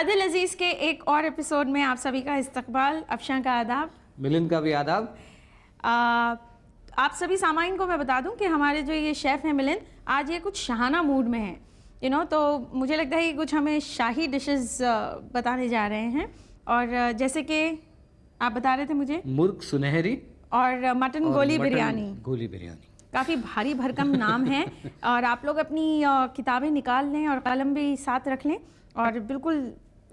आदिल अजीज़ के एक और एपिसोड में आप सभी का इस्तकबाल। अफशां का आदाब, मिलिंद का भी आदाब। आप सभी सामाइन को मैं बता दूं कि हमारे जो ये शेफ़ हैं मिलिंद, आज ये कुछ शाहाना मूड में हैं तो मुझे लगता है कि कुछ हमें शाही डिशेस बताने जा रहे हैं। और जैसे कि आप बता रहे थे मुझे मुर्ग सुनहरी और मटन गोली बिरयानी। काफ़ी भारी भरकम नाम है और आप लोग अपनी किताबें निकाल लें और कलम भी साथ रख लें और बिल्कुल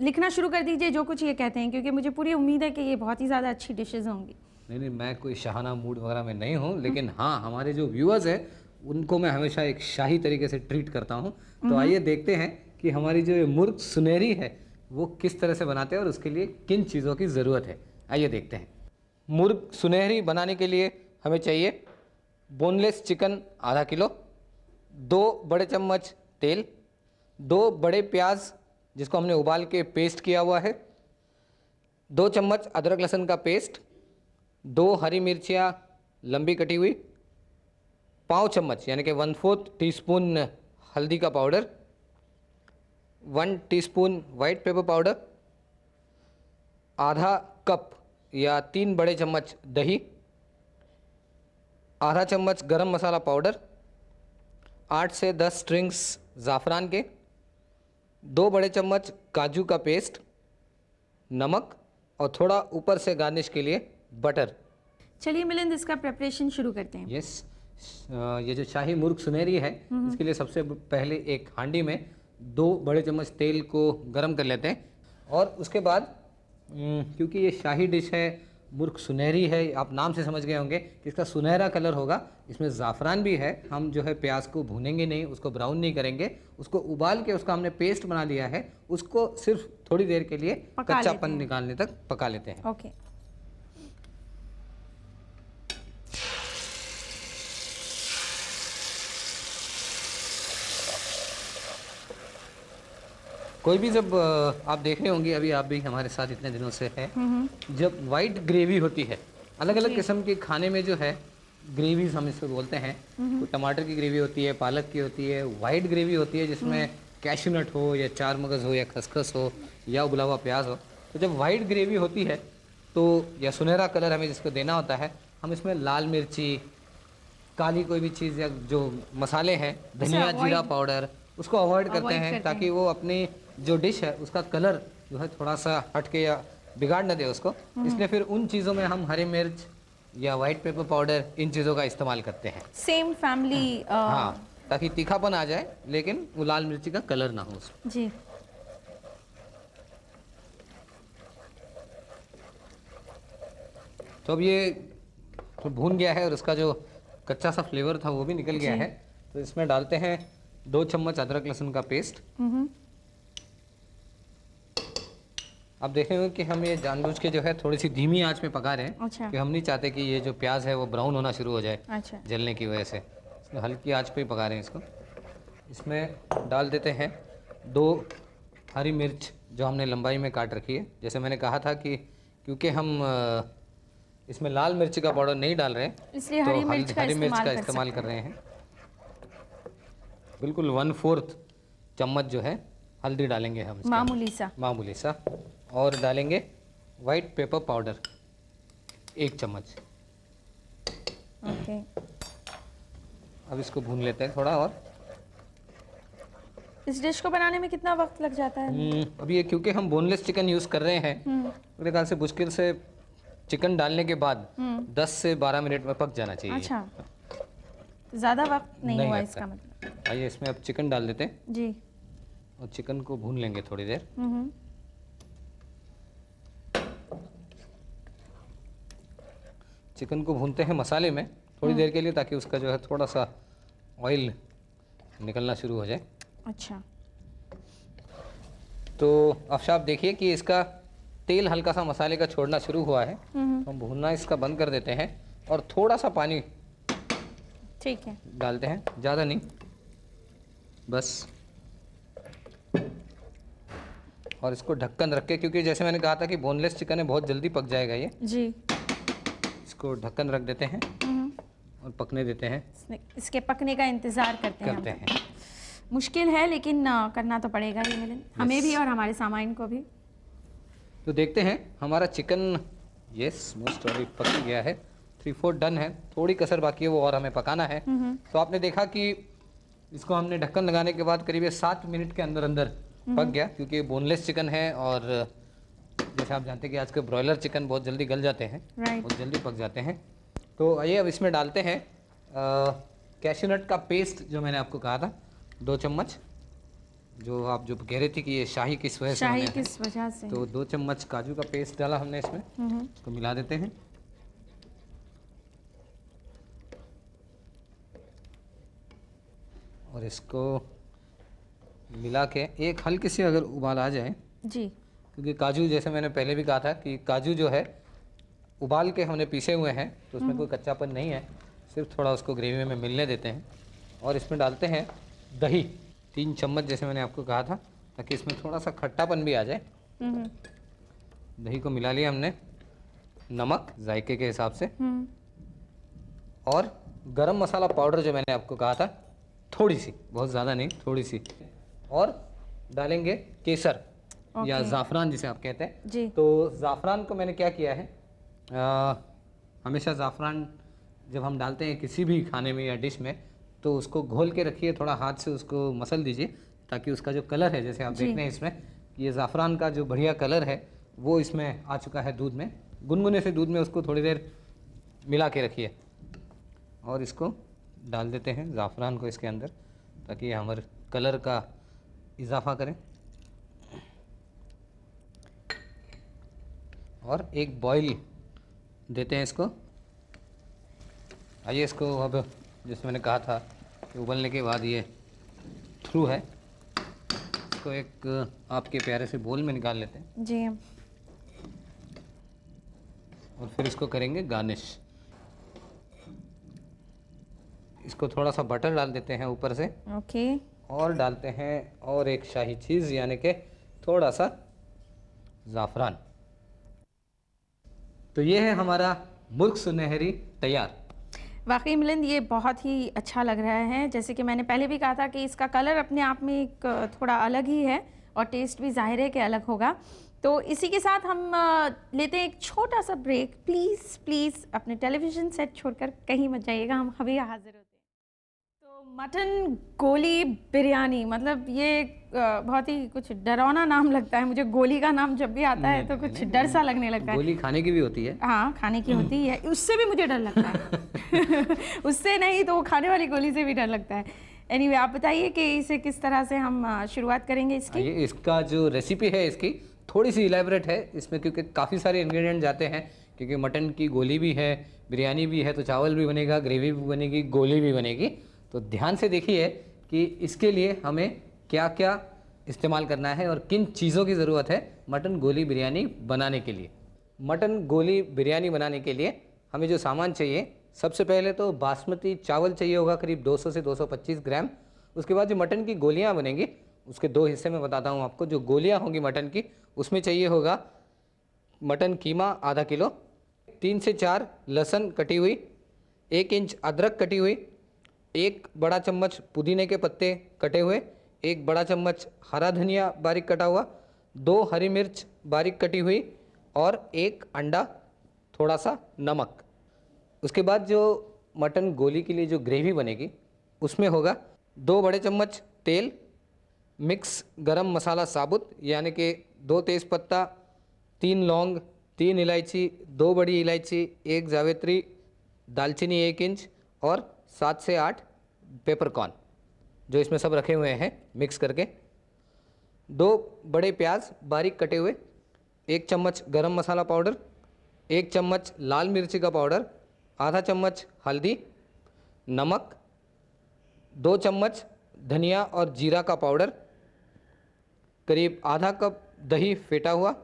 लिखना शुरू कर दीजिए जो कुछ ये कहते हैं, क्योंकि मुझे पूरी उम्मीद है कि ये बहुत ही ज़्यादा अच्छी डिशेस होंगी। नहीं, मैं कोई शाहाना मूड वगैरह में नहीं हूँ, लेकिन हाँ, हमारे जो व्यूअर्स हैं उनको मैं हमेशा एक शाही तरीके से ट्रीट करता हूँ। तो आइए देखते हैं कि हमारी जो मुर्ग सुनहरी है वो किस तरह से बनाते हैं और उसके लिए किन चीज़ों की ज़रूरत है। आइए देखते हैं। मुर्ग सुनहरी बनाने के लिए हमें चाहिए बोनलेस चिकन आधा किलो, 2 बड़े चम्मच तेल, 2 बड़े प्याज जिसको हमने उबाल के पेस्ट किया हुआ है, 2 चम्मच अदरक लहसुन का पेस्ट, 2 हरी मिर्चियाँ लंबी कटी हुई, पाव चम्मच यानी कि 1/4 टीस्पून हल्दी का powder, 1 teaspoon white pepper powder, आधा कप या 3 बड़े चम्मच दही, आधा चम्मच गरम मसाला पाउडर, 8 से 10 स्ट्रिंग्स ज़ाफ़रान के, 2 बड़े चम्मच काजू का पेस्ट, नमक और थोड़ा ऊपर से गार्निश के लिए बटर। चलिए मिलिंद, इसका प्रिपरेशन शुरू करते हैं। यस, ये जो शाही मुर्ग सुनहरी है इसके लिए सबसे पहले एक हांडी में 2 बड़े चम्मच तेल को गरम कर लेते हैं और उसके बाद क्योंकि ये शाही डिश है, मुर्ग सुनहरी है, आप नाम से समझ गए होंगे कि इसका सुनहरा कलर होगा। इसमें ज़ाफ़रान भी है। हम जो है प्याज को भूनेंगे नहीं, उसको ब्राउन नहीं करेंगे, उसको उबाल के उसका हमने पेस्ट बना लिया है, उसको सिर्फ थोड़ी देर के लिए कच्चापन निकालने तक पका लेते हैं। ओके। कोई भी जब आप देख रहे होंगे, अभी आप भी हमारे साथ इतने दिनों से है, जब वाइट ग्रेवी होती है, अलग अलग किस्म के खाने में जो है ग्रेवीज हम इसको बोलते हैं। तो टमाटर की ग्रेवी होती है, पालक की होती है, वाइट ग्रेवी होती है जिसमें कैश्यू नट हो या चार मगज़ हो या खसखस हो या उबला हुआ प्याज हो। तो जब वाइट ग्रेवी होती है तो या सुनहरा कलर हमें जिसको देना होता है, हम इसमें लाल मिर्ची, काली कोई भी चीज़ या जो मसाले हैं, धनिया जीरा पाउडर, उसको अवॉइड करते हैं ताकि वो अपनी जो डिश है उसका कलर जो है थोड़ा सा हटके या बिगाड़ न दे उसको। इसलिए फिर उन चीज़ों में हम हरी मिर्च या वाइट पेपर पाउडर, इन चीज़ों का इस्तेमाल करते हैं। सेम फैमिली हाँ, ताकि तीखापन आ जाए लेकिन वो लाल मिर्ची का कलर ना हो उसमें। जी। तो अब ये तो भून गया है और उसका जो कच्चा सा फ्लेवर था वो भी निकल गया है। तो इसमें डालते हैं 2 चम्मच अदरक लहसुन का पेस्ट। अब देखेंगे कि हम ये जानबूझ के जो है थोड़ी सी धीमी आंच में पका रहे हैं। अच्छा। कि हम नहीं चाहते कि ये जो प्याज है वो ब्राउन होना शुरू हो जाए। अच्छा। जलने की वजह से इसमें हल्की आंच पे ही पका रहे हैं इसको। इसमें डाल देते हैं 2 हरी मिर्च जो हमने लंबाई में काट रखी है। जैसे मैंने कहा था कि क्योंकि हम इसमें लाल मिर्ची का पाउडर नहीं डाल रहे हैं, इसलिए तो हरी मिर्च का इस्तेमाल कर रहे हैं। बिल्कुल 1/4 चम्मच जो है हल्दी डालेंगे हम, मामूली सा, और डालेंगे वाइट पेपर पाउडर 1 चम्मच। ओके। अब इसको भून लेते हैं थोड़ा और। इस डिश को बनाने में कितना वक्त लग जाता है? अभी ये क्योंकि हम बोनलेस चिकन यूज़ कर रहे हैं, मेरे ख्याल से मुश्किल से चिकन डालने के बाद 10 से 12 मिनट में पक जाना चाहिए। अच्छा, ज़्यादा वक्त नहीं हुआ इसका मतलब। आइए इसमें अब चिकन डाल देते हैं जी, और चिकन को भून लेंगे थोड़ी देर। चिकन को भूनते हैं मसाले में थोड़ी देर के लिए, ताकि उसका जो है थोड़ा सा ऑयल निकलना शुरू हो जाए। अच्छा। तो अब आप देखिए कि इसका तेल हल्का सा मसाले का छोड़ना शुरू हुआ है। तो हम भूनना इसका बंद कर देते हैं और थोड़ा सा पानी ठीक है डालते हैं, ज़्यादा नहीं, बस। और इसको ढक्कन रख के, क्योंकि जैसे मैंने कहा था कि बोनलेस चिकन है, बहुत जल्दी पक जाएगा ये जी। इसको ढक्कन रख देते हैं और पकने देते हैं। इसके पकने का इंतज़ार करते हैं। मुश्किल है, लेकिन करना तो पड़ेगा ही मिलन, हमें भी और हमारे सामाइन को भी। तो देखते हैं हमारा चिकन, यस मोस्ट ऑफ पक गया है, 3/4 डन है, थोड़ी कसर बाकी है वो और हमें पकाना है। तो आपने देखा कि इसको हमने ढक्कन लगाने के बाद करीब 7 मिनट के अंदर अंदर पक गया, क्योंकि बोनलेस चिकन है और जैसे आप जानते हैं कि आज के ब्रॉयलर चिकन बहुत जल्दी गल जाते हैं, बहुत जल्दी पक जाते हैं। तो आइए अब इसमें डालते हैं कैश्यू नट का पेस्ट, जो मैंने आपको कहा था 2 चम्मच, जो आप जो कह रही थी कि ये शाही किस वजह से, तो 2 चम्मच काजू का पेस्ट डाला हमने इसमें, इसको मिला देते हैं। और इसको मिला के एक हल्की सी अगर उबाल आ जाए जी, क्योंकि काजू जैसे मैंने पहले भी कहा था कि काजू जो है उबाल के हमने पीसे हुए हैं, तो उसमें कोई कच्चापन नहीं है, सिर्फ थोड़ा उसको ग्रेवी में मिलने देते हैं। और इसमें डालते हैं दही 3 चम्मच, जैसे मैंने आपको कहा था, ताकि इसमें थोड़ा सा खट्टापन भी आ जाए। दही को मिला लिया हमने, नमक जायके के हिसाब से, और गरम मसाला पाउडर जो मैंने आपको कहा था, थोड़ी सी, बहुत ज़्यादा नहीं, थोड़ी सी, और डालेंगे केसर या ज़ाफ़रान जिसे आप कहते हैं जी। तो ज़ाफ़रान को मैंने क्या किया है, हमेशा ज़ाफ़रान जब हम डालते हैं किसी भी खाने में या डिश में, तो उसको घोल के रखिए, थोड़ा हाथ से उसको मसल दीजिए, ताकि उसका जो कलर है, जैसे आप देख रहे हैं इसमें, ये ज़ाफ़रान का जो बढ़िया कलर है वो इसमें आ चुका है दूध में, गुनगुने से दूध में उसको थोड़ी देर मिला के रखिए, और इसको डाल देते हैं ज़ाफ़रान को इसके अंदर, ताकि हमारे कलर का इजाफा करें। और एक बॉईल देते हैं इसको। आइए इसको अब, जैसे मैंने कहा था कि उबलने के बाद ये थ्रू है, इसको एक आपके प्यारे से बोल में निकाल लेते हैं जी, और फिर इसको करेंगे गार्निश। इसको थोड़ा सा बटर डाल देते हैं ऊपर से, ओके, और डालते हैं और एक शाही चीज़, यानी कि थोड़ा सा ज़ाफ़रान। तो ये है हमारा मुर्ग सुनहरी तैयार। वाकई मिलिंद, ये बहुत ही अच्छा लग रहा है। जैसे कि मैंने पहले भी कहा था कि इसका कलर अपने आप में एक थोड़ा अलग ही है, और टेस्ट भी जाहिर है कि अलग होगा। तो इसी के साथ हम लेते हैं एक छोटा सा ब्रेक। प्लीज़ प्लीज़ अपने टेलीविज़न सेट छोड़कर कहीं मत जाइएगा, हम अभी हाजिर होते हैं। तो मटन गोली बिरयानी, मतलब ये बहुत ही कुछ डरावना नाम लगता है मुझे। गोली का नाम जब भी आता है तो कुछ डर सा लगने लगता है। गोली खाने की भी होती है, हाँ खाने की होती है, उससे भी मुझे डर लगता है उससे नहीं तो खाने वाली गोली से भी डर लगता है। एनीवे, आप बताइए कि इसे किस तरह से हम शुरुआत करेंगे इसकी। ये इसका जो रेसिपी है इसकी थोड़ी सी इलेबरेट है इसमें, क्योंकि काफ़ी सारे इंग्रेडिएंट जाते हैं, क्योंकि मटन की गोली भी है, बिरयानी भी है, तो चावल भी बनेगा, ग्रेवी भी बनेगी, गोली भी बनेगी। तो ध्यान से देखिए कि इसके लिए हमें क्या क्या इस्तेमाल करना है और किन चीज़ों की ज़रूरत है मटन गोली बिरयानी बनाने के लिए। मटन गोली बिरयानी बनाने के लिए हमें जो सामान चाहिए, सबसे पहले तो बासमती चावल चाहिए होगा करीब 200 से 225 ग्राम। उसके बाद जो मटन की गोलियां बनेंगी उसके 2 हिस्से में बताता हूं आपको। जो गोलियां होंगी मटन की, उसमें चाहिए होगा मटन कीमा आधा किलो, 3 से 4 लहसुन कटी हुई, 1 इंच अदरक कटी हुई, 1 बड़ा चम्मच पुदीने के पत्ते कटे हुए, 1 बड़ा चम्मच हरा धनिया बारीक कटा हुआ, 2 हरी मिर्च बारीक कटी हुई, और 1 अंडा, थोड़ा सा नमक। उसके बाद जो मटन गोली के लिए जो ग्रेवी बनेगी उसमें होगा 2 बड़े चम्मच तेल, मिक्स गरम मसाला साबुत, यानी कि 2 तेज़पत्ता, 3 लौंग, 3 इलायची, 2 बड़ी इलायची, 1 जावित्री, दालचीनी 1 इंच, और 7 से 8 पेपरकॉर्न, जो इसमें सब रखे हुए हैं मिक्स करके। 2 बड़े प्याज बारीक कटे हुए, 1 चम्मच गरम मसाला पाउडर, 1 चम्मच लाल मिर्ची का पाउडर, आधा चम्मच हल्दी, नमक, 2 चम्मच धनिया और जीरा का पाउडर, करीब आधा कप दही फेटा हुआ,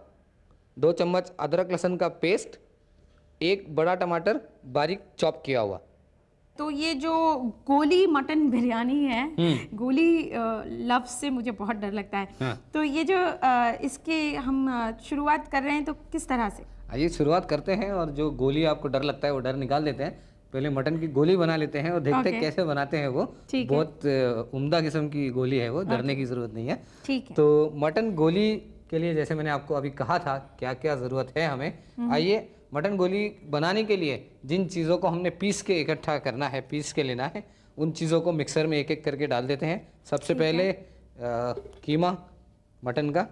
2 चम्मच अदरक लहसुन का पेस्ट, 1 बड़ा टमाटर बारीक चॉप किया हुआ। तो ये जो गोली मटन बिरयानी है, गोली लफ्ज़ से मुझे बहुत डर लगता है। हाँ। तो ये जो इसके हम शुरुआत कर रहे हैं, तो किस तरह से? आइए शुरुआत करते हैं, और जो गोली आपको डर लगता है वो डर निकाल देते हैं। पहले मटन की गोली बना लेते हैं और देखते हैं कैसे बनाते हैं वो। बहुत उम्दा किस्म की गोली है वो, डरने की ज़रूरत नहीं है। ठीक है। तो मटन गोली के लिए जैसे मैंने आपको अभी कहा था क्या क्या ज़रूरत है हमें, आइए मटन गोली बनाने के लिए जिन चीज़ों को हमने पीस के इकट्ठा करना है, पीस के लेना है, उन चीज़ों को मिक्सर में एक एक करके डाल देते हैं। सबसे पहले कीमा मटन का,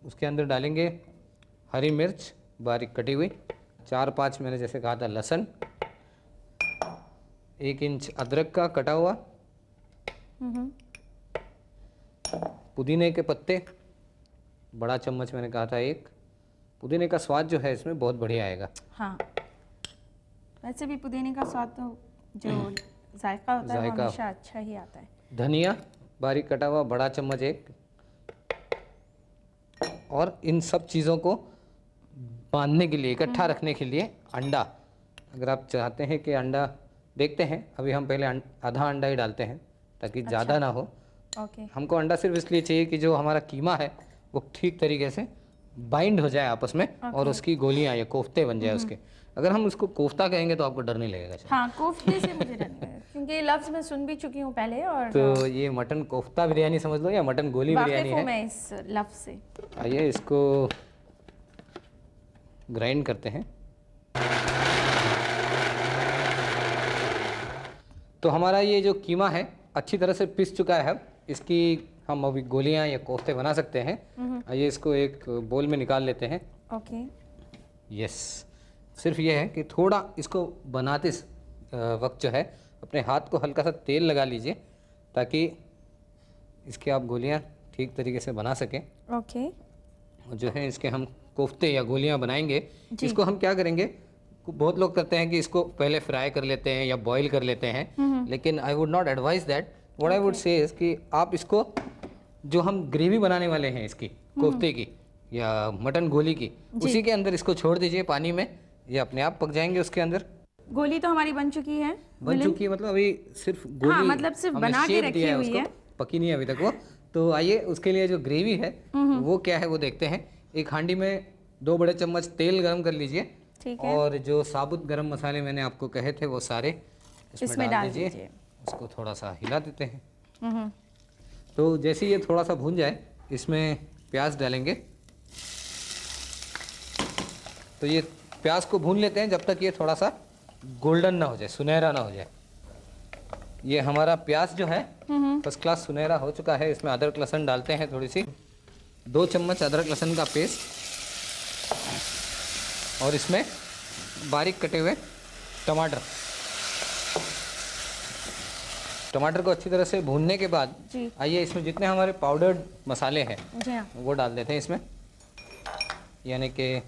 उसके अंदर डालेंगे हरी मिर्च बारीक कटी हुई, 4-5 मैंने जैसे कहा था लहसुन, 1 इंच अदरक का कटा हुआ, पुदीने के पत्ते बड़ा चम्मच मैंने कहा था 1। पुदीने का स्वाद जो है इसमें बहुत बढ़िया आएगा। हाँ, वैसे भी पुदीने का स्वाद तो जो जायका होता है वो हमेशा अच्छा ही आता है। धनिया बारीक कटा हुआ बड़ा चम्मच 1। और इन सब चीज़ों को बांधने के लिए, इकट्ठा रखने के लिए अंडा, अगर आप चाहते हैं कि अंडा, देखते हैं अभी हम पहले आधा अंडा ही डालते हैं ताकि ज़्यादा ना हो। हमको अंडा सिर्फ इसलिए चाहिए कि जो हमारा कीमा है वो ठीक तरीके से बाइंड हो जाए आपस में और उसकी गोलियां या कोफ्ते बन जाए उसके। अगर हम उसको कोफ्ता कहेंगे तो आपको डर नहीं लगेगा। हाँ, कोफ्ते से मुझे डर नहीं लगेगा क्योंकि लफ्ज़ मैं सुन भी चुकी हूँ पहले। और तो ये मटन कोफ्ता बिरयानी समझ लो या मटन गोली बिरयानी है। मैं इस लफ्ज़ से। आइए इसको ग्राइंड करते हैं। तो हमारा ये जो कीमा है अच्छी तरह से पिस चुका है। अब इसकी हम अभी गोलियां या कोफ्ते बना सकते हैं। आइए इसको एक बोल में निकाल लेते हैं। ओके। यस, सिर्फ ये है कि थोड़ा इसको बनाते वक्त जो है अपने हाथ को हल्का सा तेल लगा लीजिए ताकि इसके आप गोलियां ठीक तरीके से बना सकें। ओके। और जो है इसके हम कोफ्ते या गोलियां बनाएंगे, इसको हम क्या करेंगे, बहुत लोग करते हैं कि इसको पहले फ्राई कर लेते हैं या बॉईल कर लेते हैं, लेकिन I would not advise that. What I would say is कि आप इसको, जो हम ग्रेवी बनाने वाले हैं इसकी कोफ्ते की या मटन गोली की, उसी के अंदर इसको छोड़ दीजिए पानी में, ये अपने आप पक जाएंगे उसके अंदर। गोली तो हमारी बन चुकी है। बन चुकी है मतलब अभी सिर्फ गोली, हाँ, मतलब सिर्फ बना के रखी हुई है, पकी नहीं है अभी तक वो। तो आइए उसके लिए जो ग्रेवी है वो क्या है वो देखते हैं। एक हांडी में 2 बड़े चम्मच तेल गरम कर लीजिए और जो साबुत गरम मसाले मैंने आपको कहे थे वो सारे इसमें डाल दीजिए। उसको थोड़ा सा हिला देते हैं। तो जैसे ये थोड़ा सा भून जाए इसमें प्याज डालेंगे। तो ये प्याज को भून लेते हैं जब तक ये थोड़ा सा गोल्डन ना हो जाए, सुनहरा ना हो जाए। ये हमारा प्याज जो है फर्स्ट क्लास सुनहरा हो चुका है। इसमें अदरक लहसुन डालते हैं थोड़ी सी, 2 चम्मच अदरक लहसुन का पेस्ट, और इसमें बारीक कटे हुए टमाटर। टमाटर को अच्छी तरह से भूनने के बाद आइए इसमें जितने हमारे पाउडर्ड मसाले हैं वो डाल देते हैं इसमें। यानी कि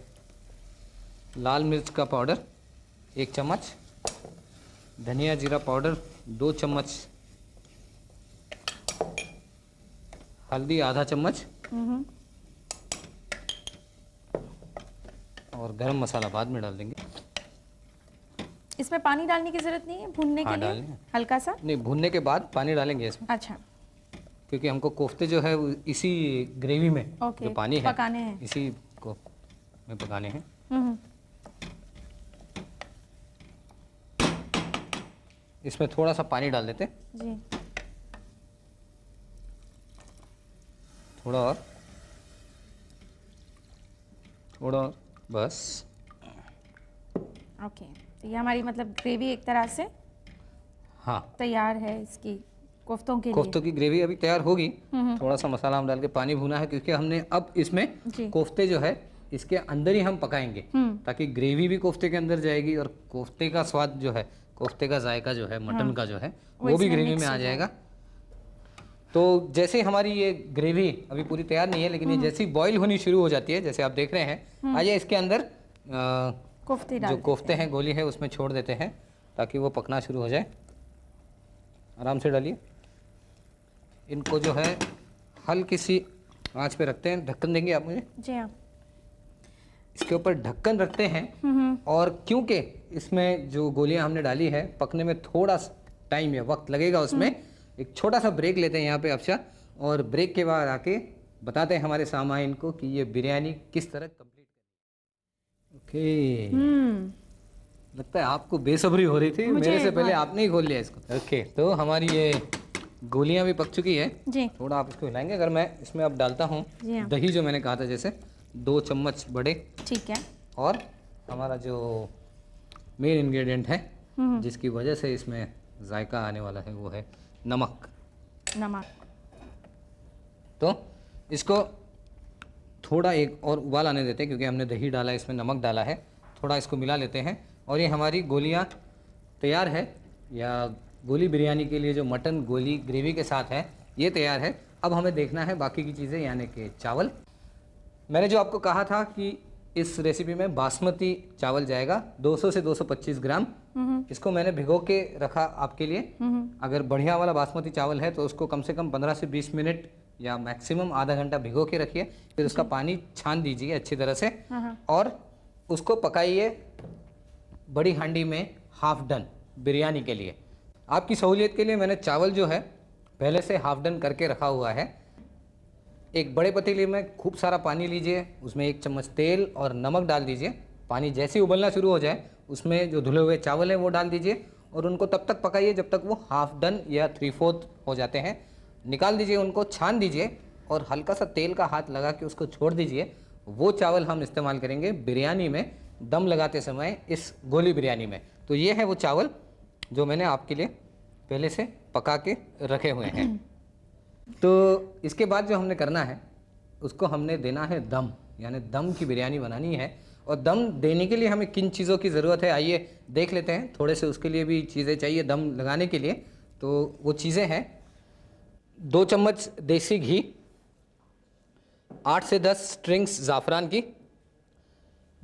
लाल मिर्च का पाउडर 1 चम्मच, धनिया जीरा पाउडर 2 चम्मच, हल्दी आधा चम्मच, और गरम मसाला बाद में डाल देंगे। इसमें पानी डालने की जरूरत नहीं है भूनने के लिए? हल्का सा नहीं, भूनने के बाद पानी डालेंगे इसमें। अच्छा, क्योंकि हमको कोफ्ते जो है इसी ग्रेवी में जो पानी है पकाने हैं, इसी को में पकाने हैं। इसमें थोड़ा सा पानी डाल देते जी, थोड़ा और, बस। ओके, तो ये हमारी मतलब ग्रेवी एक तरह से हाँ तैयार है इसकी कोफ्तों के लिए। कोफ्तों की ग्रेवी अभी तैयार होगी। थोड़ा सा मसाला हम डाल के पानी भुना है क्योंकि हमने अब इसमें कोफ्ते जो है इसके अंदर ही हम पकाएंगे ताकि ग्रेवी भी कोफ्ते के अंदर जाएगी और कोफ्ते का स्वाद जो है, कोफ्ते का जायका जो है मटन का जो है वो भी ग्रेवी में आ जाएगा। तो जैसे हमारी ये ग्रेवी अभी पूरी तैयार नहीं है, लेकिन ये जैसी बॉईल होनी शुरू हो जाती है, जैसे आप देख रहे हैं, आइए इसके अंदर जो कोफ्ते हैं, गोली है, उसमें छोड़ देते हैं ताकि वो पकना शुरू हो जाए। आराम से डालिए इनको, जो है हल्की सी आंच पे रखते हैं। ढक्कन देंगे आप मुझे? जी हाँ। इसके ऊपर ढक्कन रखते हैं और क्योंकि इसमें जो गोलियां हमने डाली है पकने में थोड़ा टाइम या वक्त लगेगा, उसमें एक छोटा सा ब्रेक लेते हैं यहाँ पे अफशा, और ब्रेक के बाद आके बताते हैं हमारे सामाइन को कि ये बिरयानी किस तरह कंप्लीट करें। ओके, लगता है आपको बेसब्री हो रही थी, मेरे से पहले आपने ही खोल लिया इसको। ओके, तो हमारी ये गोलियां भी पक चुकी है जी। थोड़ा आप इसको हिलाएंगे। अगर मैं इसमें अब डालता हूँ दही, जो मैंने कहा था, जैसे 2 चम्मच बड़े, ठीक है। और हमारा जो मेन इंग्रेडिएंट है जिसकी वजह से इसमें जायका आने वाला है, वो है नमक। तो इसको थोड़ा एक और उबाल आने देते हैं, क्योंकि हमने दही डाला है, इसमें नमक डाला है। थोड़ा इसको मिला लेते हैं और ये हमारी गोलियां तैयार है, या गोली बिरयानी के लिए जो मटन गोली ग्रेवी के साथ है ये तैयार है। अब हमें देखना है बाकी की चीज़ें, यानी कि चावल। मैंने जो आपको कहा था कि इस रेसिपी में बासमती चावल जाएगा 200 से 225 ग्राम। इसको मैंने भिगो के रखा आपके लिए। अगर बढ़िया वाला बासमती चावल है तो उसको कम से कम 15 से 20 मिनट या मैक्सिमम आधा घंटा भिगो के रखिए। फिर उसका पानी छान दीजिए अच्छी तरह से और उसको पकाइए बड़ी हांडी में, हाफ डन बिरयानी के लिए। आपकी सहूलियत के लिए मैंने चावल जो है पहले से हाफ डन करके रखा हुआ है। एक बड़े पतीले में खूब सारा पानी लीजिए, उसमें 1 चम्मच तेल और नमक डाल दीजिए। पानी जैसे ही उबलना शुरू हो जाए उसमें जो धुले हुए चावल हैं वो डाल दीजिए और उनको तब तक पकाइए जब तक वो हाफ डन या 3/4 हो जाते हैं। निकाल दीजिए, उनको छान दीजिए और हल्का सा तेल का हाथ लगा के उसको छोड़ दीजिए। वो चावल हम इस्तेमाल करेंगे बिरयानी में दम लगाते समय, इस गोली बिरयानी में। तो ये है वो चावल जो मैंने आपके लिए पहले से पका के रखे हुए हैं। तो इसके बाद जो हमने करना है उसको हमने देना है दम, यानी दम की बिरयानी बनानी है। और दम देने के लिए हमें किन चीज़ों की ज़रूरत है आइए देख लेते हैं। थोड़े से उसके लिए भी चीज़ें चाहिए दम लगाने के लिए। तो वो चीज़ें हैं 2 चम्मच देसी घी, 8 से 10 स्ट्रिंग्स ज़ाफ़रान की,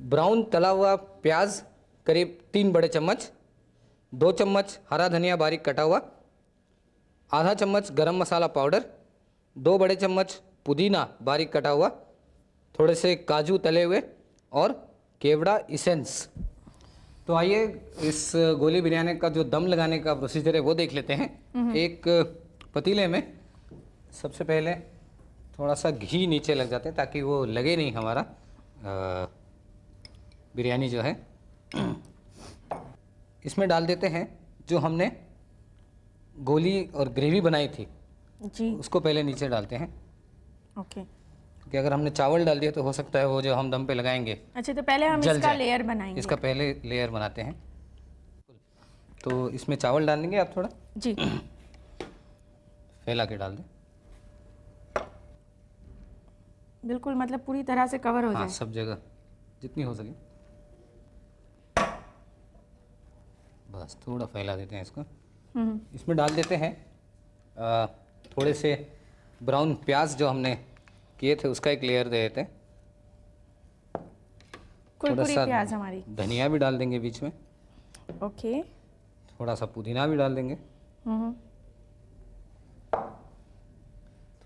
ब्राउन तला हुआ प्याज करीब 3 बड़े चम्मच, 2 चम्मच हरा धनिया बारीक कटा हुआ, आधा चम्मच गरम मसाला पाउडर, 2 बड़े चम्मच पुदीना बारीक कटा हुआ, थोड़े से काजू तले हुए और केवड़ा इसेंस। तो आइए इस गोली बिरयानी का जो दम लगाने का प्रोसीजर है वो देख लेते हैं। एक पतीले में सबसे पहले थोड़ा सा घी नीचे लग जाते हैं ताकि वो लगे नहीं हमारा बिरयानी जो है। इसमें डाल देते हैं जो हमने गोली और ग्रेवी बनाई थी जी, उसको पहले नीचे डालते हैं। ओके। क्योंकि अगर हमने चावल डाल दिया तो हो सकता है वो जो हम दम पे लगाएंगे अच्छा, तो पहले हम इसका लेयर बनाएंगे। इसका पहले लेयर बनाते हैं। तो इसमें चावल डाल देंगे आप थोड़ा जी, फैला के डाल दें। बिल्कुल, मतलब पूरी तरह से कवर हो हाँ, जाए सब जगह जितनी हो सके। बस थोड़ा फैला देते हैं इसको। इसमें डाल देते हैं थोड़े से ब्राउन प्याज जो हमने किए थे उसका एक लेयर दे देते हैं। थोड़ा सा प्याज हमारी धनिया भी डाल देंगे बीच में। ओके। थोड़ा सा पुदीना भी डाल देंगे।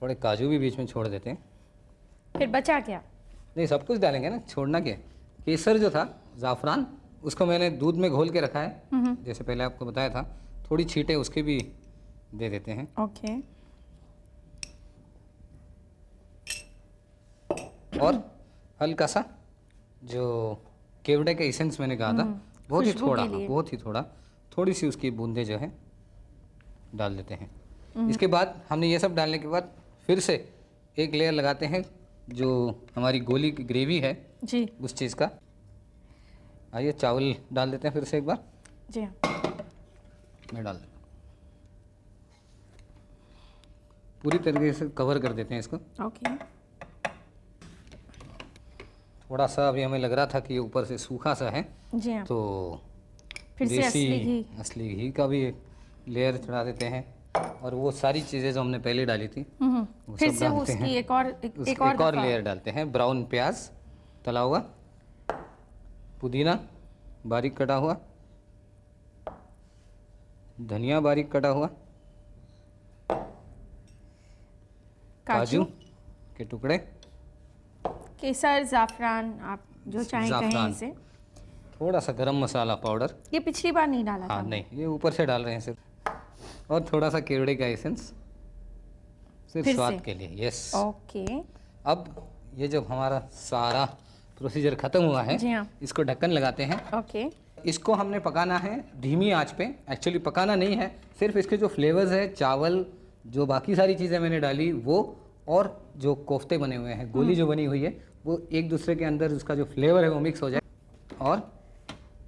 थोड़े काजू भी बीच में छोड़ देते हैं। फिर बचा क्या? नहीं, सब कुछ डालेंगे ना, छोड़ना क्या। केसर जो था ज़ाफ़रान उसको मैंने दूध में घोल के रखा है, जैसे पहले आपको बताया था। थोड़ी छींटे उसके भी दे देते हैं। ओके। और हल्का सा जो केवड़े का एसेंस मैंने कहा था, बहुत ही थोड़ा, बहुत ही थोड़ा, थोड़ी सी उसकी बूंदे जो है डाल देते हैं। इसके बाद हमने ये सब डालने के बाद फिर से एक लेयर लगाते हैं जो हमारी गोली की ग्रेवी है जी, उस चीज़ का। आइए चावल डाल देते हैं फिर से एक बार। जी हाँ, मैं डाल देता हूँ। पूरी तरीके से कवर कर देते हैं इसको। ओके। थोड़ा सा अभी हमें लग रहा था कि ये ऊपर से सूखा सा है, जी हाँ, तो फिर से असली घी का भी लेयर चढ़ा देते हैं। और वो सारी चीज़ें जो हमने पहले डाली थी वो फिर सब से डालते उसकी हैं। एक और लेयर डालते हैं। ब्राउन प्याज तला हुआ, पुदीना बारीक कटा हुआ, धनिया बारीक कटा हुआ, काजू के टुकड़े, केसर, ज़ाफ़रान, आप जो चाहें कहें इसे। थोड़ा सा गरम मसाला पाउडर। ये पिछली बार नहीं डाला हाँ था। नहीं, ये ऊपर से डाल रहे हैं सिर्फ। और थोड़ा सा केवड़े का एसेंस सिर्फ स्वाद के लिए। Yes, okay. अब ये जब हमारा सारा प्रोसीजर खत्म हुआ है, जी हाँ, इसको ढक्कन लगाते हैं ओके। इसको हमने पकाना है धीमी आंच पे। एक्चुअली पकाना नहीं है, सिर्फ इसके जो फ्लेवर्स है, चावल, जो बाकी सारी चीज़ें मैंने डाली वो, और जो कोफ्ते बने हुए हैं, गोली जो बनी हुई है, वो एक दूसरे के अंदर उसका जो फ्लेवर है वो मिक्स हो जाए, और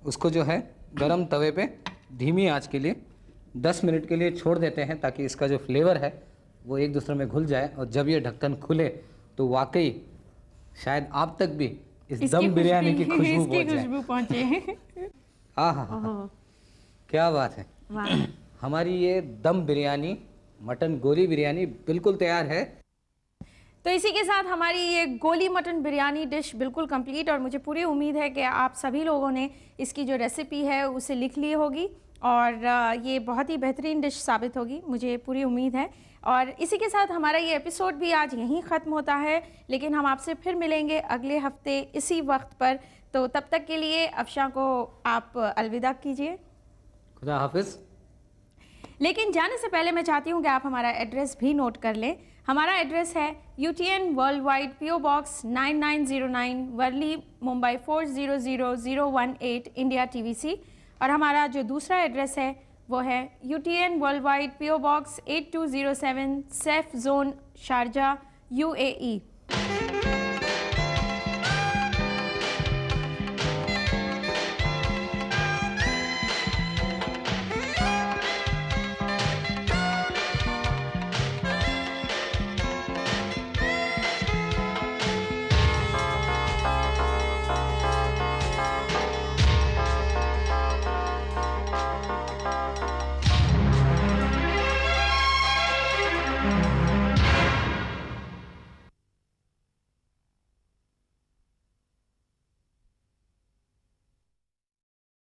उसको जो है गरम तवे पे धीमी आंच के लिए 10 मिनट के लिए छोड़ देते हैं, ताकि इसका जो फ्लेवर है वो एक दूसरे में घुल जाए। और जब ये ढक्कन खुले तो वाकई शायद आप तक भी इस दम बिरयानी की खुशबू पहुंचे। हाँ, क्या बात है। हमारी ये दम बिरयानी, मटन गोली बिरयानी बिल्कुल तैयार है। तो इसी के साथ हमारी ये गोली मटन बिरयानी डिश बिल्कुल कंप्लीट, और मुझे पूरी उम्मीद है कि आप सभी लोगों ने इसकी जो रेसिपी है उसे लिख ली होगी, और ये बहुत ही बेहतरीन डिश साबित होगी, मुझे पूरी उम्मीद है। और इसी के साथ हमारा ये एपिसोड भी आज यहीं ख़त्म होता है, लेकिन हम आपसे फिर मिलेंगे अगले हफ्ते इसी वक्त पर। तो तब तक के लिए अफशा को आप अलविदा कीजिए। खुदा हाफिज़। लेकिन जाने से पहले मैं चाहती हूँ कि आप हमारा एड्रेस भी नोट कर लें। हमारा एड्रेस है UTN world wide PO box 9909 Worli Mumbai 400018 India TVC। और हमारा जो दूसरा एड्रेस है वो है UTN world wide PO box 8207 safe zone Sharjah UAE।